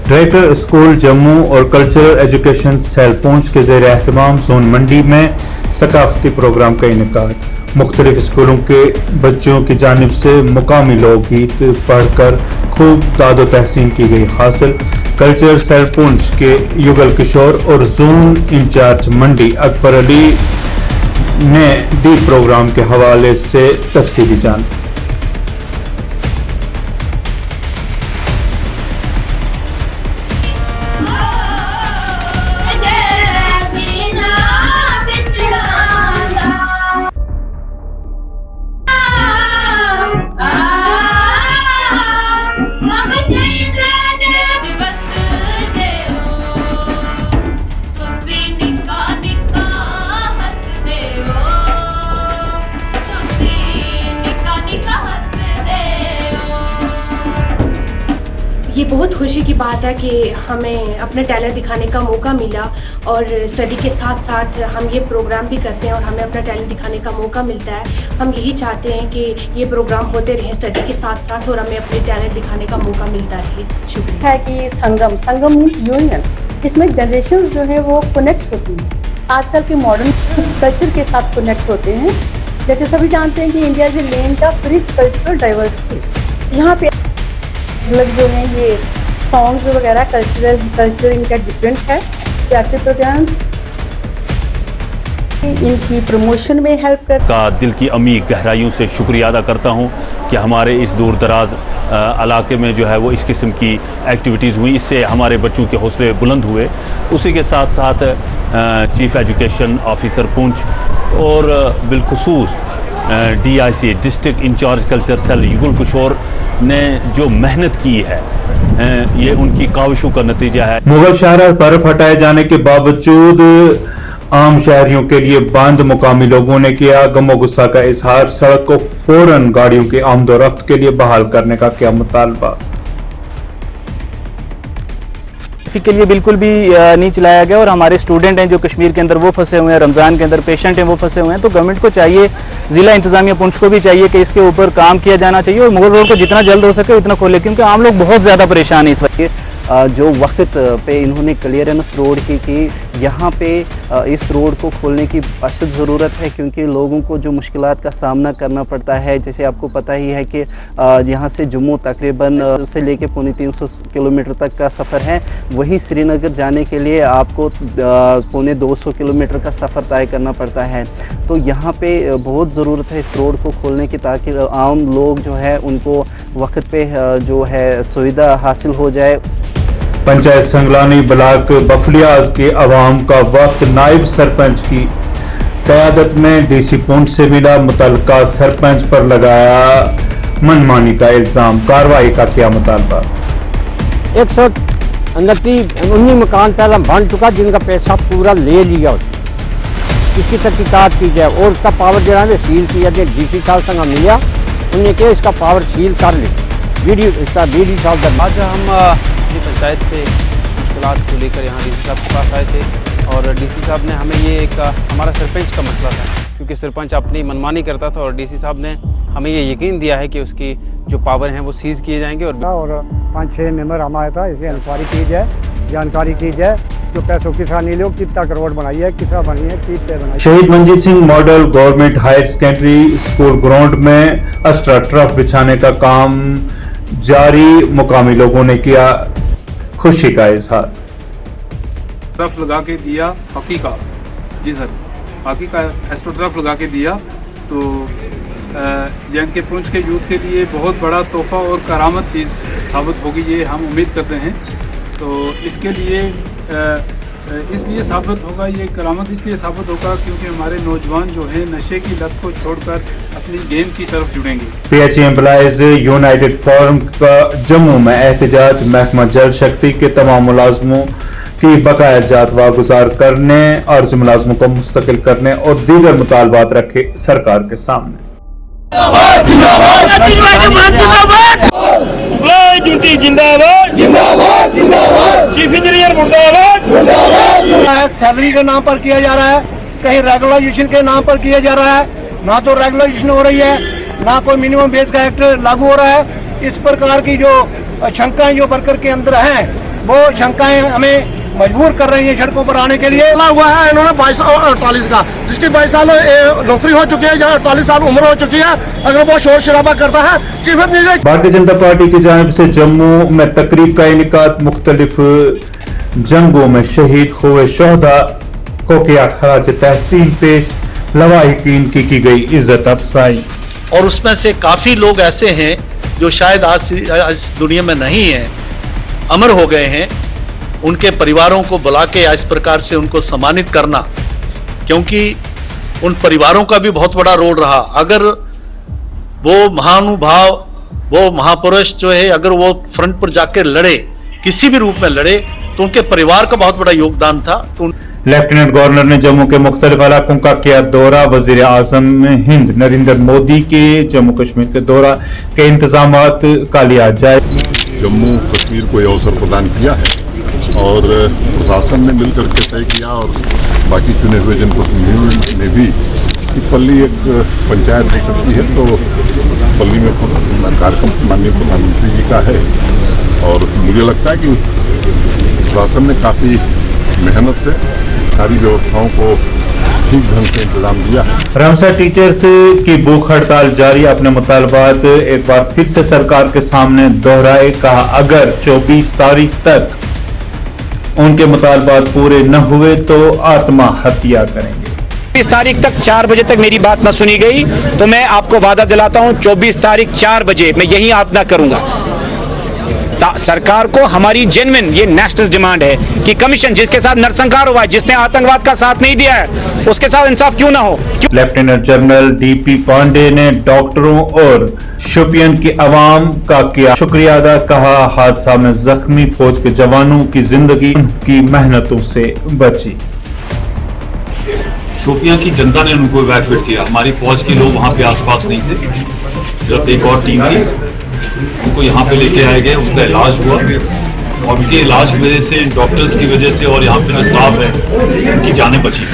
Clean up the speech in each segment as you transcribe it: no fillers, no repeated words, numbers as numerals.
Director school Jammu और cultural education cell पूंछ के ज़ेर एहतमाम जोन मंडी में सकाफती प्रोग्राम का इनेकाद। मुख्तलिफ स्कूलों के बच्चों की जानिब से मुकामी लोकगीत पढ़कर खूब दादो तहसीन की गई हासिल। कल्चरल सेल पूंछ के युगल किशोर और जोन इंचार्ज मंडी अकबर अली ने दी प्रोग्राम के हवाले से तफसीली जानकारी। ये बहुत खुशी की बात है कि हमें अपने टैलेंट दिखाने का मौका मिला और स्टडी के साथ साथ हम ये प्रोग्राम भी करते हैं और हमें अपना टैलेंट दिखाने का मौका मिलता है। हम यही चाहते हैं कि ये प्रोग्राम होते रहें स्टडी के साथ साथ और हमें अपने टैलेंट दिखाने का मौका मिलता रहे। शुक्रिया। है कि संगम मीन्स यूनियन, इसमें जनरेशन्स जो है वो कनेक्ट होती हैं, आजकल के मॉडर्न कल्चर के साथ कनेक्ट होते हैं। जैसे सभी जानते हैं कि India is a land of rich cultural diversity. यहाँ पे मतलब जो है ये सॉन्ग्स वगैरह कल्चर इनका डिफरेंट है। ऐसे प्रोग्राम्स इनकी प्रमोशन में हेल्प करता का दिल की अमीर गहराइयों से शुक्रिया अदा करता हूँ कि हमारे इस दूर दराज इलाके में जो है वो इस किस्म की एक्टिविटीज़ हुई, इससे हमारे बच्चों के हौसले बुलंद हुए। उसी के साथ साथ चीफ एजुकेशन ऑफिसर पूंछ और बिलखुसूस DIC district incharge culture cell Yugal Kishore ने जो मेहनत की है ये उनकी काविशों का नतीजा है। मुगल शहर बर्फ हटाए जाने के बावजूद आम शहरियों के लिए बंद, मुकामी लोगों ने किया गमो गुस्सा का इजहार। सड़क को फौरन गाड़ियों के आमदोरफ्त के लिए बहाल करने का किया मुतालबा। के लिए बिल्कुल भी नहीं चलाया गया और हमारे स्टूडेंट हैं जो कश्मीर के अंदर वो फंसे हुए हैं, रमज़ान के अंदर पेशेंट हैं वो फंसे हुए हैं। तो गवर्नमेंट को चाहिए, ज़िला इंतज़ामिया पुंछ को भी चाहिए कि इसके ऊपर काम किया जाना चाहिए और मुगल रोड को जितना जल्द हो सके उतना खोले, क्योंकि आम लोग बहुत ज़्यादा परेशान हैं इस वक्त। जो वक्त पे इन्होंने क्लियरेंस रोड की यहाँ पे इस रोड को खोलने की अशद ज़रूरत है, क्योंकि लोगों को जो मुश्किलात का सामना करना पड़ता है। जैसे आपको पता ही है कि यहाँ से जम्मू तकरीबन से लेके 350 किलोमीटर तक का सफ़र है, वही श्रीनगर जाने के लिए आपको 250 किलोमीटर का सफ़र तय करना पड़ता है। तो यहाँ पे बहुत ज़रूरत है इस रोड को खोलने की, ताकि आम लोग जो है उनको वक्त पे जो है सुविधा हासिल हो जाए। पंचायत संगलानी ब्लॉक बफलियाज के अवाम का वफ्द नायब सरपंच की क़यादत में DC पूंछ से मिला। मुतल्लिका सरपंच पर लगाया मनमानी का इल्ज़ाम, कार्रवाई का किया मुतालबा। 119 मकान पहले बन चुका जिनका पैसा पूरा ले लिया उसने, इसकी तहकीकात की जाए और उसका पावर जो है सील किया गया। DC साहब संग मिला, उन्होंने कहा इसका पावर सील कर ले। BD साहब आज हम अपनी पंचायत से मुश्किलात को लेकर यहाँ DC साहब के पास आए थे और DC साहब ने हमें ये एक हमारा सरपंच का मसला था, क्योंकि सरपंच अपनी मनमानी करता था और DC साहब ने हमें ये यकीन दिया है कि उसकी जो पावर हैं वो सीज़ किए जाएंगे। और 5-6 मेंबर हमारे था, इसे इंक्वायरी की जाए, जानकारी की जाए जो पैसों की सानी लोग कितना करोड़ बनाई है, किसा बनी है, कितने बनाई। शहीद Manjit Singh model government higher secondary school ground में अस्ट्रा ट्रफ बिछाने का काम जारी, मुकामी लोगों ने किया खुशी का इजहार। ट्रफ लगा के दिया हॉकी का, जी सर, हॉकी का एस्ट्रो ट्रफ लगा के दिया, तो JNK पूंछ के यूथ के लिए बहुत बड़ा तोहफा और करामत चीज़ साबित होगी, ये हम उम्मीद करते हैं। तो इसके लिए इसलिए साबित होगा, ये करामत इसलिए साबित होगा क्योंकि हमारे नौजवान जो है नशे की लत को छोड़कर अपनी गेम की तरफ जुड़ेंगे। PHE एम्प्लॉइज यूनाइटेड फोरम का जम्मू में एहतजाज, महकमा जल शक्ति के तमाम मुलाजमों की बकाया जात वागुजार करने, अर्ज मुलाजमों को मुस्तकिल करने और दीगर मुतालबात रखे सरकार के सामने। चीफ इंजीनियर सैलरी के नाम पर किया जा रहा है, कहीं रेगुलाइजेशन के नाम पर किया जा रहा है। ना तो रेगुलाइजेशन हो रही है, ना कोई मिनिमम वेज का एक्ट लागू हो रहा है। इस प्रकार की जो शंकाएं जो वर्कर के अंदर हैं, वो शंकाएं हमें मजबूर कर रही हैं सड़कों पर आने के लिए। हुआ है इन्होंने 22 और 48 का, जिसकी 22 साल नौकरी हो चुकी है या 48 साल उम्र हो चुकी है, अगर वो शोर शराबा करता है chief minister. Bharatiya Janata party की जानिब से जम्मू में तकरीब का इनेकाद, मुख्तलिफ जंगों में शहीद हुए शोहदा को किया खराज तहसीन पेश, लवाहिकीन की गई इज्जत अफजाई। और उसमें से काफ़ी लोग ऐसे हैं जो शायद आज दुनिया में नहीं हैं, अमर हो गए हैं। उनके परिवारों को बुला के इस प्रकार से उनको सम्मानित करना, क्योंकि उन परिवारों का भी बहुत बड़ा रोल रहा। अगर वो महानुभाव, वो महापुरुष जो है, अगर वो फ्रंट पर जाकर लड़े, किसी भी रूप में लड़े, तो उनके परिवार का बहुत बड़ा योगदान था। तो लेफ्टिनेंट गवर्नर ने जम्मू के मुख्तलिफ इलाकों का किया दौरा। वजीर आजम हिंद नरेंद्र मोदी के जम्मू कश्मीर के दौरा के इंतजामात का लिया जाए। जम्मू कश्मीर को यह अवसर प्रदान किया है और प्रशासन ने मिलकर के तय किया और बाकी चुने हुए जनप्रतिनिधियों ने भी कि पल्ली एक पंचायत हो सकती है, तो पल्ली में कार्यक्रम माननीय प्रधानमंत्री जी का है और मुझे लगता है कि प्रशासन ने काफ़ी मेहनत से सारी व्यवस्थाओं को ठीक ढंग से इंतजाम दिया है। रामसर टीचर्स की भूख हड़ताल जारी, अपने मुतालबात एक बार फिर से सरकार के सामने दोहराए। कहा अगर 24 तारीख तक उनके मुतालबात पूरे न हुए तो आत्महत्या करेंगे। 24 तारीख तक 4 बजे तक मेरी बात न सुनी गई तो मैं आपको वादा दिलाता हूं 24 तारीख 4 बजे मैं यही आपना करूंगा। सरकार को हमारी जेन्युइन ये नेशनल डिमांड है कि कमीशन जिसके साथ नरसंहार हुआ है, जिसने आतंकवाद का साथ नहीं दिया है, उसके साथ इंसाफ क्यों ना हो। लेफ्टिनेंट जनरल डीपी पांडे ने डॉक्टरों और शोपियान की आवाम का किया शुक्रिया अदा। कहा हादसा में जख्मी फौज के जवानों की जिंदगी की मेहनतों से बची। शोपियां की जनता ने उनको इवैक्यूएट किया, हमारी फौज के लोग वहां पे आसपास नहीं थे, सिर्फ एक और टीम थी, उनको यहाँ पे लेके आए गए, उनका इलाज हुआ और उनके इलाज की वजह से, डॉक्टर्स की वजह से और यहाँ पे जो स्टाफ है उनकी जानें बची।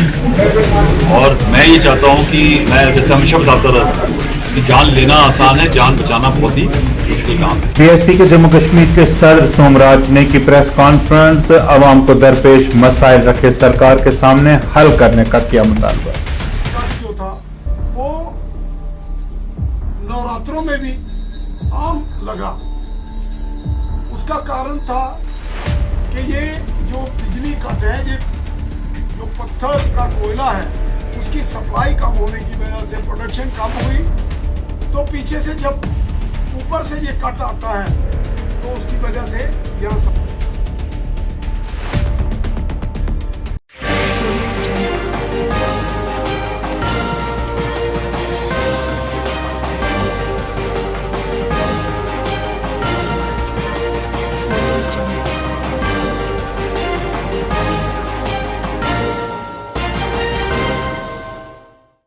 और मैं ये चाहता हूँ कि मैं जैसे हमेशा बताता रहा कि जान लेना आसान है, जान बचाना बहुत ही मुश्किल काम है। डीएसपी के जम्मू कश्मीर के सदर सोमराज ने की प्रेस कॉन्फ्रेंस, अवाम को दरपेश मसाइल रखे सरकार के सामने हल करने का किया मुतालबा। जो था वो नवरात्रों में भी आम लगा, उसका कारण था कि ये जो बिजली कट है, ये जो पत्थर का कोयला है उसकी सप्लाई कम होने की वजह से प्रोडक्शन कम हुई, तो पीछे से जब ऊपर से ये कट आता है तो उसकी वजह से यहाँ